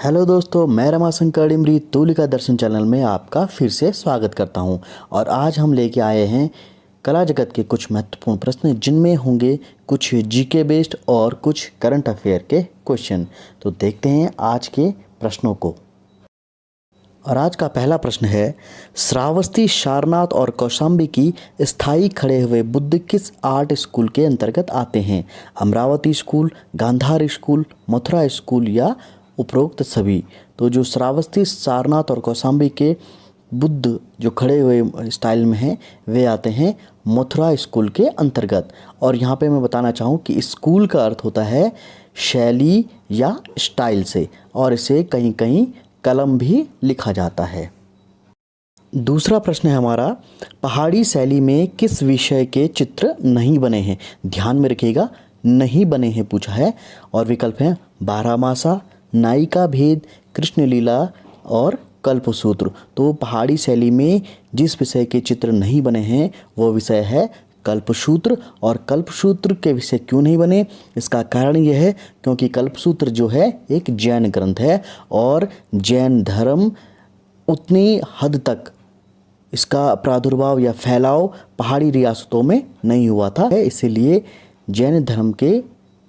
Hello दोस्तों, मैं रमाशंकर डिमरी तूलिका दर्शन channel में आपका फिर से स्वागत करता हूं। और आज हम लेके आए हैं कला जगत के कुछ महत्वपूर्ण प्रश्न, जिनमें होंगे कुछ जीके बेस्ड और कुछ करंट अफेयर के क्वेश्चन। तो देखते हैं आज के प्रश्नों को। और आज का पहला प्रश्न है, श्रावस्ती, सारनाथ और कौशाम्बी की स्थायी खड़े हुए बुद्ध किस आर्ट स्कूल के अंतर्गत आते हैं? Amaravati school, Gandhara school, Mathura school या उपरोक्त सभी? तो जो श्रावस्ती, सारनाथ और कौशाम्बी के बुद्ध जो खड़े हुए स्टाइल में हैं, वे आते हैं मथुरा स्कूल के अंतर्गत। और यहाँ पे मैं बताना चाहूँ कि स्कूल का अर्थ होता है शैली या स्टाइल से, और इसे कहीं कहीं कलम भी लिखा जाता है। दूसरा प्रश्न है हमारा, पहाड़ी शैली में किस विषय के चित्र नहीं बने हैं? ध्यान में रखिएगा, नहीं बने हैं पूछा है। और विकल्प हैं बारहमासा, नायिका भेद, कृष्ण लीला और कल्पसूत्र। तो पहाड़ी शैली में जिस विषय के चित्र नहीं बने हैं वो विषय है कल्पसूत्र। और कल्पसूत्र के विषय क्यों नहीं बने, इसका कारण यह है क्योंकि कल्पसूत्र जो है एक जैन ग्रंथ है, और जैन धर्म उतनी हद तक इसका प्रादुर्भाव या फैलाव पहाड़ी रियासतों में नहीं हुआ था। इसीलिए जैन धर्म के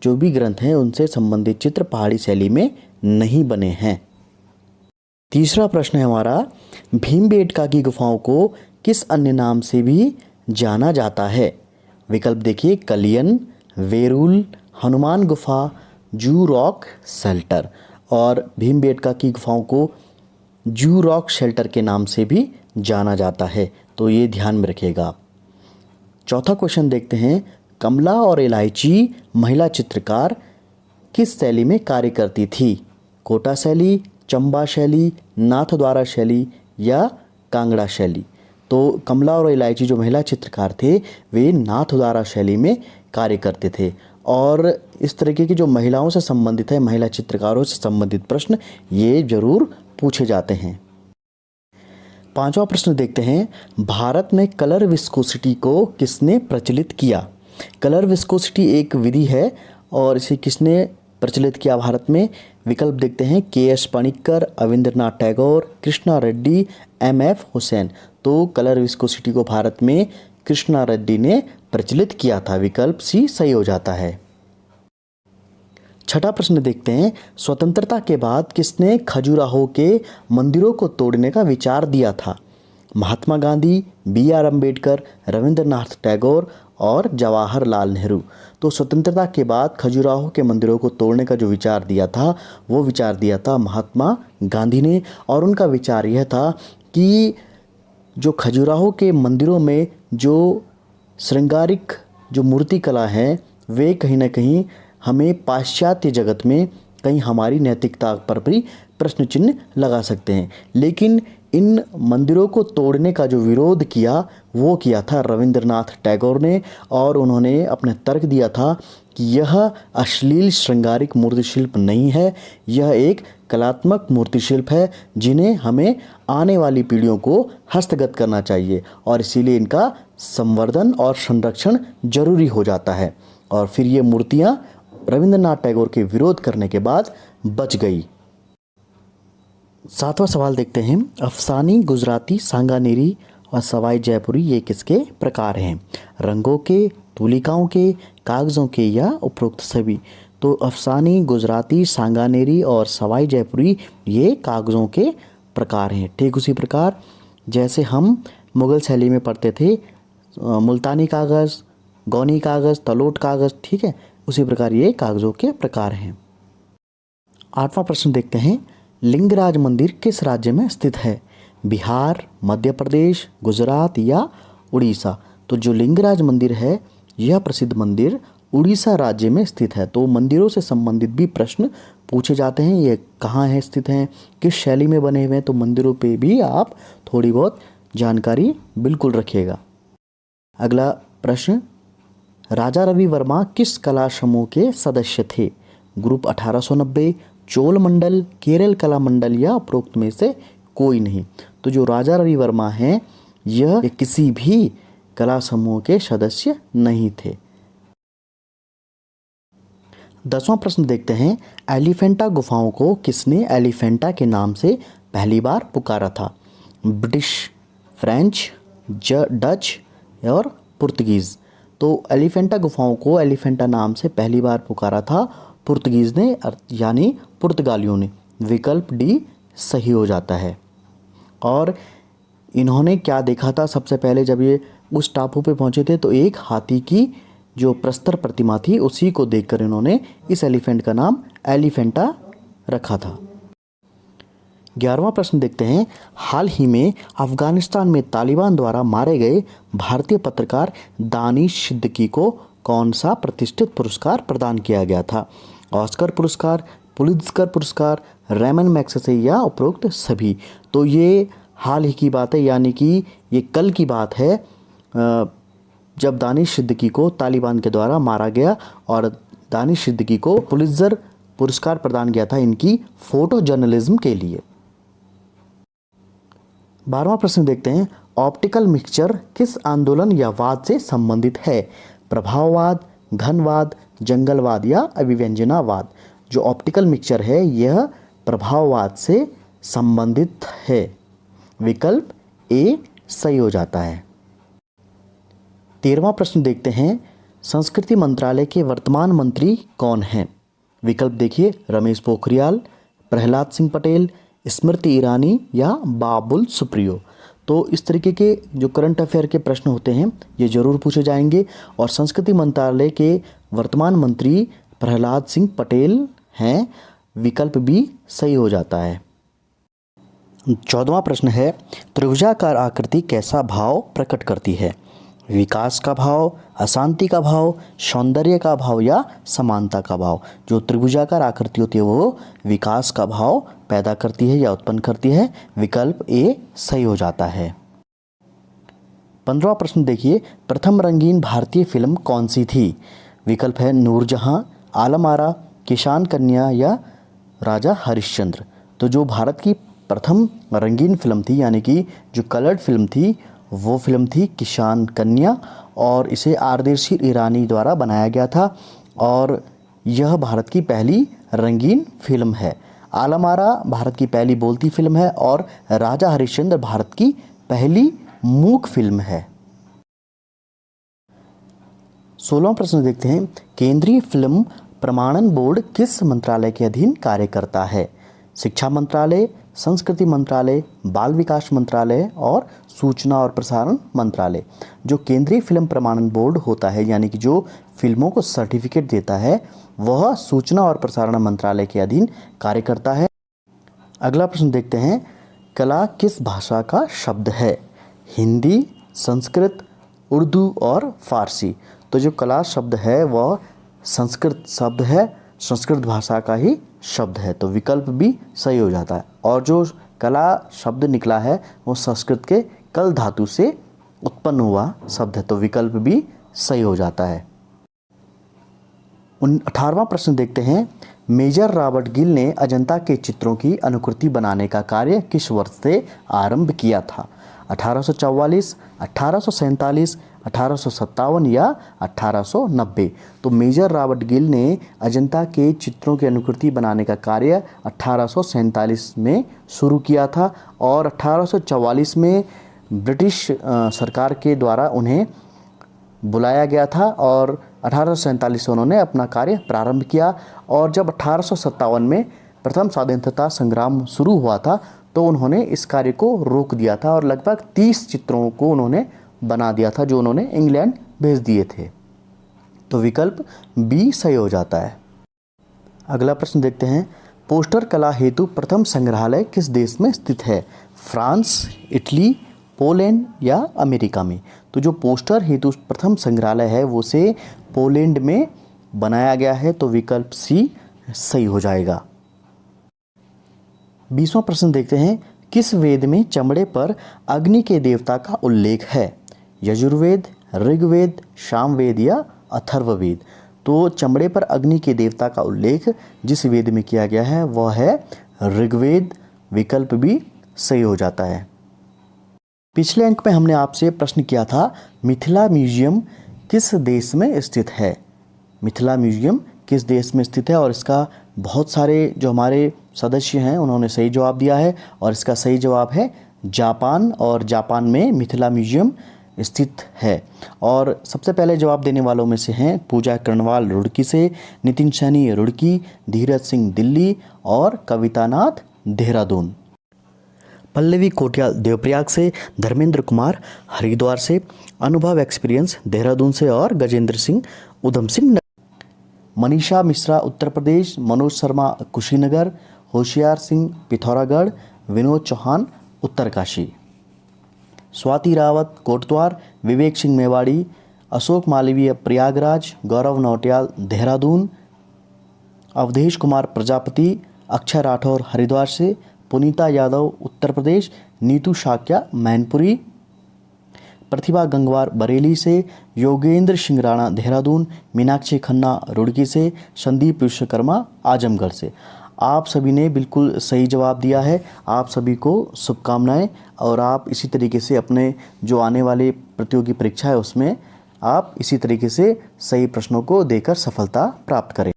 जो भी ग्रंथ हैं उनसे संबंधित चित्र पहाड़ी शैली में नहीं बने हैं। तीसरा प्रश्न है हमारा, भीमबेटका की गुफाओं को किस अन्य नाम से भी जाना जाता है? विकल्प देखिए, कलियन, वेरुल, हनुमान गुफा, जू रॉक शेल्टर। और भीमबेटका की गुफाओं को जू रॉक शेल्टर के नाम से भी जाना जाता है, तो ये ध्यान में रखिएगा। चौथा क्वेश्चन देखते हैं, कमला और इलायची महिला चित्रकार किस शैली में कार्य करती थी? कोटा शैली, चंबा शैली, नाथद्वारा शैली या कांगड़ा शैली? तो कमला और इलायची जो महिला चित्रकार थे वे नाथद्वारा शैली में कार्य करते थे। और इस तरीके की जो महिलाओं से संबंधित है, महिला चित्रकारों से संबंधित प्रश्न ये जरूर पूछे जाते हैं। पांचवा प्रश्न देखते हैं, भारत में कलर विस्कोसिटी को किसने प्रचलित किया? कलर विस्कोसिटी एक विधि है, और इसे किसने प्रचलित किया भारत में? विकल्प देखते हैं, के.एस. पणिक्कर, अविंद्रनाथ टैगोर, कृष्णा रेड्डी, एम.एफ. हुसैन। तो कलर विस्कोसिटी को भारत में कृष्णा रेड्डी ने प्रचलित किया था। विकल्प सी सही हो जाता है। छठा प्रश्न देखते हैं, स्वतंत्रता के बाद किसने खजुराहो के मंदिरों को तोड़ने का विचार दिया था? महात्मा गांधी, बी.आर. अम्बेडकर, रविंद्रनाथ टैगोर और जवाहरलाल नेहरू। तो स्वतंत्रता के बाद खजुराहो के मंदिरों को तोड़ने का जो विचार दिया था वो विचार दिया था महात्मा गांधी ने। और उनका विचार यह था कि जो खजुराहो के मंदिरों में जो श्रृंगारिक जो मूर्ति कला है वे कहीं ना कहीं हमें पाश्चात्य जगत में कहीं हमारी नैतिकता पर भी प्रश्न चिन्ह लगा सकते हैं। लेकिन इन मंदिरों को तोड़ने का जो विरोध किया वो किया था रविंद्रनाथ टैगोर ने। और उन्होंने अपने तर्क दिया था कि यह अश्लील श्रृंगारिक मूर्तिशिल्प नहीं है, यह एक कलात्मक मूर्तिशिल्प है जिन्हें हमें आने वाली पीढ़ियों को हस्तगत करना चाहिए, और इसीलिए इनका संवर्धन और संरक्षण जरूरी हो जाता है। और फिर ये मूर्तियाँ रविंद्रनाथ टैगोर के विरोध करने के बाद बच गई। सातवां सवाल देखते हैं, अफसानी, गुजराती, सांगानेरी और सवाई जयपुरी ये किसके प्रकार हैं? रंगों के, तूलिकाओं के, कागज़ों के या उपरोक्त सभी? तो अफसानी, गुजराती, सांगानेरी और सवाई जयपुरी ये कागज़ों के प्रकार हैं। ठीक उसी प्रकार जैसे हम मुग़ल शैली में पढ़ते थे मुल्तानी कागज़, गौनी कागज़, तलोट कागज़, ठीक है, उसी प्रकार ये कागज़ों के प्रकार हैं। आठवां प्रश्न देखते हैं, लिंगराज मंदिर किस राज्य में स्थित है? बिहार, मध्य प्रदेश, गुजरात या उड़ीसा? तो जो लिंगराज मंदिर है यह प्रसिद्ध मंदिर उड़ीसा राज्य में स्थित है। तो मंदिरों से संबंधित भी प्रश्न पूछे जाते हैं, ये कहाँ है स्थित हैं, किस शैली में बने हुए हैं, तो मंदिरों पे भी आप थोड़ी बहुत जानकारी बिल्कुल रखिएगा। अगला प्रश्न, राजा रवि वर्मा किस कला समूह के सदस्य थे? ग्रुप 1890, चोल मंडल, केरल कला मंडल या उपरोक्त में से कोई नहीं? तो जो राजा रवि वर्मा हैं यह किसी भी कला समूह के सदस्य नहीं थे। 10वां प्रश्न देखते हैं, एलिफेंटा गुफाओं को किसने एलिफेंटा के नाम से पहली बार पुकारा था? ब्रिटिश, फ्रेंच, डच और पुर्तगीज़। तो एलिफेंटा गुफाओं को एलिफेंटा नाम से पहली बार पुकारा था पुर्तगीज़ ने, यानी पुर्तगालियों ने। विकल्प डी सही हो जाता है। और इन्होंने क्या देखा था सबसे पहले जब ये उस टापू पे पहुंचे थे? तो एक हाथी की जो प्रस्तर प्रतिमा थी उसी को देखकर इन्होंने इस एलिफेंट का नाम एलिफेंटा रखा था। 11वां प्रश्न देखते हैं, हाल ही में अफगानिस्तान में तालिबान द्वारा मारे गए भारतीय पत्रकार दानिश सिद्दीकी को कौन सा प्रतिष्ठित पुरस्कार प्रदान किया गया था? ऑस्कर पुरस्कार, पुलित्जर पुरस्कार, रेमन मैग्सेसे या उपरोक्त सभी। तो ये हाल ही की बात है, यानी कि ये कल की बात है जब दानिश सिद्दीकी को तालिबान के द्वारा मारा गया और दानिश सिद्दीकी को पुलित्जर पुरस्कार प्रदान किया था इनकी फोटो जर्नलिज्म के लिए। 12वां प्रश्न देखते हैं, ऑप्टिकल मिक्सचर किस आंदोलन या वाद से संबंधित है? प्रभाववाद, घनवाद, जंगलवाद या अभिव्यंजनावाद। जो ऑप्टिकल मिक्सचर है यह प्रभाववाद से संबंधित है। विकल्प ए सही हो जाता है। 13वां प्रश्न देखते हैं, संस्कृति मंत्रालय के वर्तमान मंत्री कौन हैं? विकल्प देखिए, रमेश पोखरियाल, प्रहलाद सिंह पटेल, स्मृति ईरानी या बाबुल सुप्रियो। तो इस तरीके के जो करंट अफेयर के प्रश्न होते हैं ये जरूर पूछे जाएंगे। और संस्कृति मंत्रालय के वर्तमान मंत्री प्रहलाद सिंह पटेल हैं। विकल्प बी सही हो जाता है। 14वां प्रश्न है, त्रिभुजाकार आकृति कैसा भाव प्रकट करती है? विकास का भाव, अशांति का भाव, सौंदर्य का भाव या समानता का भाव। जो त्रिभुजाकार आकृति होती है वो विकास का भाव पैदा करती है या उत्पन्न करती है। विकल्प ए सही हो जाता है। 15वां प्रश्न देखिए, प्रथम रंगीन भारतीय फिल्म कौन सी थी? विकल्प है नूरजहां, आलम आरा, किसान कन्या या राजा हरिश्चंद्र। तो जो भारत की प्रथम रंगीन फिल्म थी, यानी कि जो कलर्ड फिल्म थी, वो फिल्म थी किसान कन्या और इसे आरदेशी ईरानी द्वारा बनाया गया था और यह भारत की पहली रंगीन फिल्म है। आलम आरा भारत की पहली बोलती फिल्म है और राजा हरिश्चंद्र भारत की पहली मूक फिल्म है। 16वां प्रश्न देखते हैं, केंद्रीय फिल्म प्रमाणन बोर्ड किस मंत्रालय के अधीन कार्य करता है? शिक्षा मंत्रालय, संस्कृति मंत्रालय, बाल विकास मंत्रालय और सूचना और प्रसारण मंत्रालय। जो केंद्रीय फिल्म प्रमाणन बोर्ड होता है, यानी कि जो फिल्मों को सर्टिफिकेट देता है, वह सूचना और प्रसारण मंत्रालय के अधीन कार्य करता है। अगला प्रश्न देखते हैं, कला किस भाषा का शब्द है? हिंदी, संस्कृत, उर्दू और फारसी। तो जो कला शब्द है वह संस्कृत शब्द है, संस्कृत भाषा का ही शब्द है। तो विकल्प भी सही हो जाता है। और जो कला शब्द निकला है वो संस्कृत के कल धातु से उत्पन्न हुआ शब्द है। तो विकल्प भी सही हो जाता है। 18वां प्रश्न देखते हैं, मेजर रॉबर्ट गिल ने अजंता के चित्रों की अनुकृति बनाने का कार्य किस वर्ष से आरंभ किया था? 1844, 1847, 1857 या 1890। तो मेजर रॉबर्ट गिल ने अजंता के चित्रों की अनुकृति बनाने का कार्य 1847 में शुरू किया था और 1844 में ब्रिटिश सरकार के द्वारा उन्हें बुलाया गया था और 1847 से उन्होंने अपना कार्य प्रारंभ किया। और जब 1857 में प्रथम स्वाधीनता संग्राम शुरू हुआ था तो उन्होंने इस कार्य को रोक दिया था और लगभग 30 चित्रों को उन्होंने बना दिया था जो उन्होंने इंग्लैंड भेज दिए थे। तो विकल्प बी सही हो जाता है। अगला प्रश्न देखते हैं, पोस्टर कला हेतु प्रथम संग्रहालय किस देश में स्थित है? फ्रांस, इटली, पोलैंड या अमेरिका में। तो जो पोस्टर हेतु प्रथम संग्रहालय है वो से पोलैंड में बनाया गया है। तो विकल्प सी सही हो जाएगा। 20वां प्रश्न देखते हैं, किस वेद में चमड़े पर अग्नि के देवता का उल्लेख है? यजुर्वेद, ऋग्वेद, सामवेद या अथर्ववेद। तो चमड़े पर अग्नि के देवता का उल्लेख जिस वेद में किया गया है वह है ऋग्वेद। विकल्प भी सही हो जाता है। पिछले अंक में हमने आपसे प्रश्न किया था, मिथिला म्यूजियम किस देश में स्थित है? मिथिला म्यूजियम किस देश में स्थित है, और इसका बहुत सारे जो हमारे सदस्य हैं उन्होंने सही जवाब दिया है, और इसका सही जवाब है जापान, और जापान में मिथिला म्यूजियम स्थित है। और सबसे पहले जवाब देने वालों में से हैं पूजा कर्णवाल रुड़की से, नितिन सैनी रुड़की, धीरज सिंह दिल्ली और कविता नाथ देहरादून। पल्लवी कोटियाल देवप्रयाग से, धर्मेंद्र कुमार हरिद्वार से, अनुभव एक्सपीरियंस देहरादून से और गजेंद्र सिंह उधम सिंह। मनीषा मिश्रा उत्तर प्रदेश, मनोज शर्मा कुशीनगर, होशियार सिंह पिथौरागढ़, विनोद चौहान उत्तरकाशी। स्वाति रावत कोटद्वार, विवेक सिंह मेवाड़ी, अशोक मालवीय प्रयागराज, गौरव नौटियाल देहरादून, अवधेश कुमार प्रजापति, अक्षय राठौर हरिद्वार से, पुनीता यादव उत्तर प्रदेश, नीतू शाक्या मैनपुरी, प्रतिभा गंगवार बरेली से, योगेंद्र सिंह राणा देहरादून, मीनाक्षी खन्ना रुड़की से, संदीप विश्वकर्मा आजमगढ़ से। आप सभी ने बिल्कुल सही जवाब दिया है। आप सभी को शुभकामनाएं, और आप इसी तरीके से अपने जो आने वाले प्रतियोगी परीक्षा है उसमें आप इसी तरीके से सही प्रश्नों को देकर सफलता प्राप्त करें।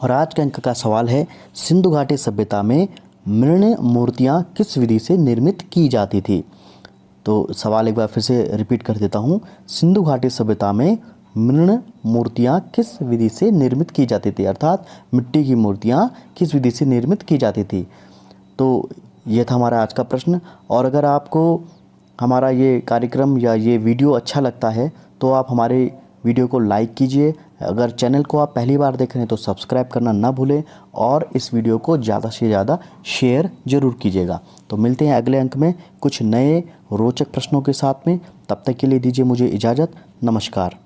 और आज के अंक का सवाल है, सिंधु घाटी सभ्यता में मृण मूर्तियाँ किस विधि से निर्मित की जाती थी। तो सवाल एक बार फिर से रिपीट कर देता हूँ, सिंधु घाटी सभ्यता में मृण मूर्तियाँ किस विधि से निर्मित की जाती थी, अर्थात मिट्टी की मूर्तियाँ किस विधि से निर्मित की जाती थी। तो ये था हमारा आज का प्रश्न। और अगर आपको हमारा ये कार्यक्रम या ये वीडियो अच्छा लगता है तो आप हमारे वीडियो को लाइक कीजिए। अगर चैनल को आप पहली बार देख रहे हैं तो सब्सक्राइब करना ना भूलें, और इस वीडियो को ज़्यादा से ज़्यादा शेयर ज़रूर कीजिएगा। तो मिलते हैं अगले अंक में कुछ नए रोचक प्रश्नों के साथ में। तब तक के लिए दीजिए मुझे इजाज़त। नमस्कार।